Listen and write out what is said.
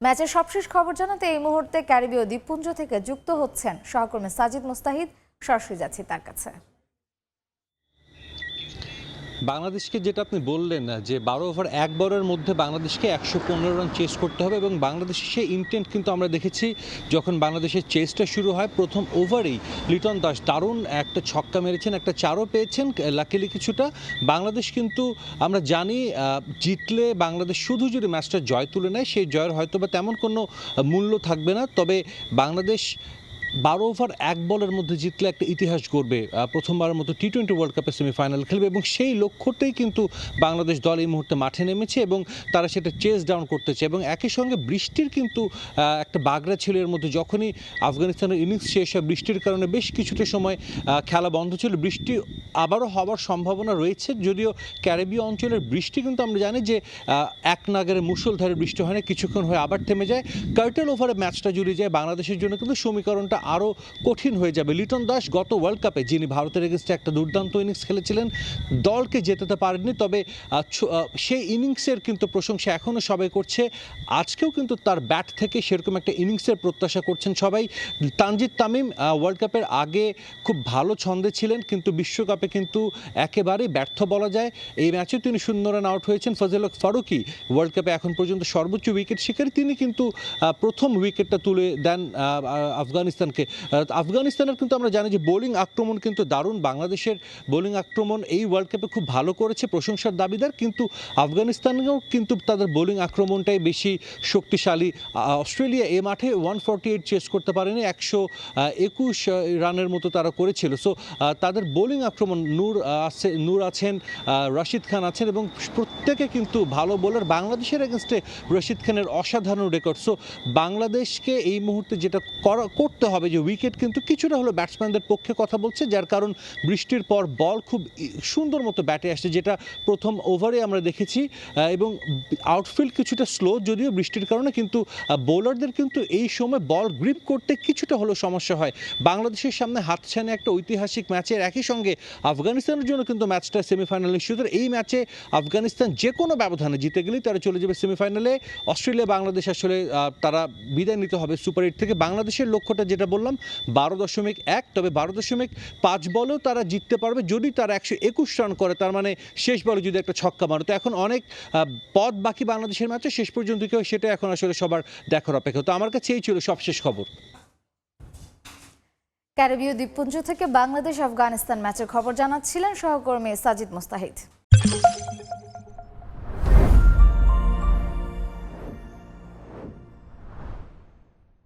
ম্যাচের সবশেষ খবর জানাতে এই মুহূর্তে ক্যারিবীয় দ্বীপপুঞ্জ থেকে যুক্ত হচ্ছেন সহকর্মী সাজিদ মুস্তাহিদ। সরাসরি যাচ্ছি তার কাছে। বাংলাদেশকে যেটা আপনি বললেন যে 12 ওভার 1 বলের মধ্যে বাংলাদেশকে 115 রান চেস করতে হবে এবং বাংলাদেশের সেই ইন্টেন্ট কিন্তু আমরা দেখেছি যখন বাংলাদেশের চেসটা শুরু হয়। প্রথম ওভারেই লিটন দাস দারুণ একটা ছক্কা মেরেছেন, একটা চারও পেয়েছেন লাকিলি কিছুটা। বাংলাদেশ কিন্তু আমরা জানি জিতলে বাংলাদেশ শুধু যদি ম্যাচটা জয় তুলে নেয় সেই জয়ের হয়তো বা তেমন কোনো মূল্য থাকবে না, তবে বাংলাদেশ 12 ওভার 1 বলের মধ্যে জিতলে একটা ইতিহাস গড়বে, প্রথমবারের মতো টি-20 ওয়ার্ল্ড কাপের সেমিফাইনাল খেলবে এবং সেই লক্ষ্যতেই কিন্তু বাংলাদেশ দল এই মুহূর্তে মাঠে নেমেছে এবং তারা সেটা চেস ডাউন করতেছে। এবং একই সঙ্গে বৃষ্টির কিন্তু একটা বাগড়া ছিল এর মধ্যে। যখনই আফগানিস্তানের ইনিংস শেষ হয় বৃষ্টির কারণে বেশ কিছুটা সময় খেলা বন্ধ ছিল। বৃষ্টি আবারও হওয়ার সম্ভাবনা রয়েছে, যদিও ক্যারিবীয় অঞ্চলের বৃষ্টি কিন্তু আমরা জানি যে এক নাগারে মুষলধারে বৃষ্টি হয় না, কিছুক্ষণ হয়ে আবার থেমে যায়। কার্টেল ওভারে ম্যাচটা জুড়ে যায় বাংলাদেশের জন্য কিন্তু সমীকরণটা আরও কঠিন হয়ে যাবে। লিটন দাস গত ওয়ার্ল্ড কাপে যিনি ভারতের এগেনস্টে একটা দুর্দান্ত ইনিংস খেলেছিলেন, দলকে জেতাতে পারেননি, তবে সেই ইনিংসের কিন্তু প্রশংসা এখনও সবাই করছে। আজকেও কিন্তু তার ব্যাট থেকে সেরকম একটা ইনিংসের প্রত্যাশা করছেন সবাই। তানজিদ তামিম ওয়ার্ল্ড কাপের আগে খুব ভালো ছন্দে ছিলেন, কিন্তু বিশ্বকাপে কিন্তু একেবারেই ব্যর্থ বলা যায়। এই ম্যাচেও তিনি 0 রান আউট হয়েছেন। ফজল হক ফারুকী ওয়ার্ল্ড কাপে এখন পর্যন্ত সর্বোচ্চ উইকেট শিকারী, তিনি কিন্তু প্রথম উইকেটটা তুলে দেন আফগানিস্তানকে। আফগানিস্তানের কিন্তু আমরা জানি যে বোলিং আক্রমণ কিন্তু দারুণ। বাংলাদেশের বোলিং আক্রমণ এই ওয়ার্ল্ড কাপে খুব ভালো করেছে, প্রশংসার দাবিদার, কিন্তু আফগানিস্তানেও কিন্তু তাদের বোলিং আক্রমণটাই বেশি শক্তিশালী। অস্ট্রেলিয়া এ মাঠে 148 চেস করতে পারেনি, 121 রানের মতো তারা করেছিল। সো তাদের বোলিং আক্রমণ নূর আছেন, রশিদ খান আছেন এবং প্রত্যেকে কিন্তু ভালো বোলার। বাংলাদেশের এগেনস্টে রশিদ খানের অসাধারণ রেকর্ড। সো বাংলাদেশকে এই মুহূর্তে যেটা করতে হবে যে উইকেট কিন্তু কিছুটা হলো ব্যাটসম্যানদের পক্ষে কথা বলছে, যার কারণ বৃষ্টির পর বল খুব সুন্দর মতো ব্যাটে আসছে, যেটা প্রথম ওভারে আমরা দেখেছি। এবং আউটফিল্ড কিছুটা স্লো যদিও বৃষ্টির কারণে, কিন্তু বোলারদের কিন্তু এই সময় বল গ্রিপ করতে কিছুটা হলো সমস্যা হয়। বাংলাদেশের সামনে হাতছানি একটা ঐতিহাসিক ম্যাচের, একই সঙ্গে আফগানিস্তানের জন্য কিন্তু ম্যাচটা সেমিফাইনাল নিশ্চিত। এই ম্যাচে আফগানিস্তান যে কোনো ব্যবধানে জিতে গেলেই তারা চলে যাবে সেমিফাইনালে। অস্ট্রেলিয়া বাংলাদেশ আসলে তারা বিদায় নিতে হবে সুপার 8 থেকে। বাংলাদেশের লক্ষ্যটা যেটা বললাম 12.1, তবে 12.5 বলেও তারা জিততে পারবে যদি তারা 121 রান করে, তার মানে শেষ বলে যদি একটা ছক্কা মারে। তো এখন অনেক পথ বাকি বাংলাদেশের ম্যাচে, শেষ পর্যন্ত কেউ সেটা এখন আসলে সবার দেখার অপেক্ষা। তো আমার কাছে এই ছিল সবশেষ খবর। ক্যারিবীয় দ্বীপপুঞ্জ থেকে বাংলাদেশ আফগানিস্তান ম্যাচের খবর জানাচ্ছিলেন সহকর্মী সাজিদ মুস্তাহিদ।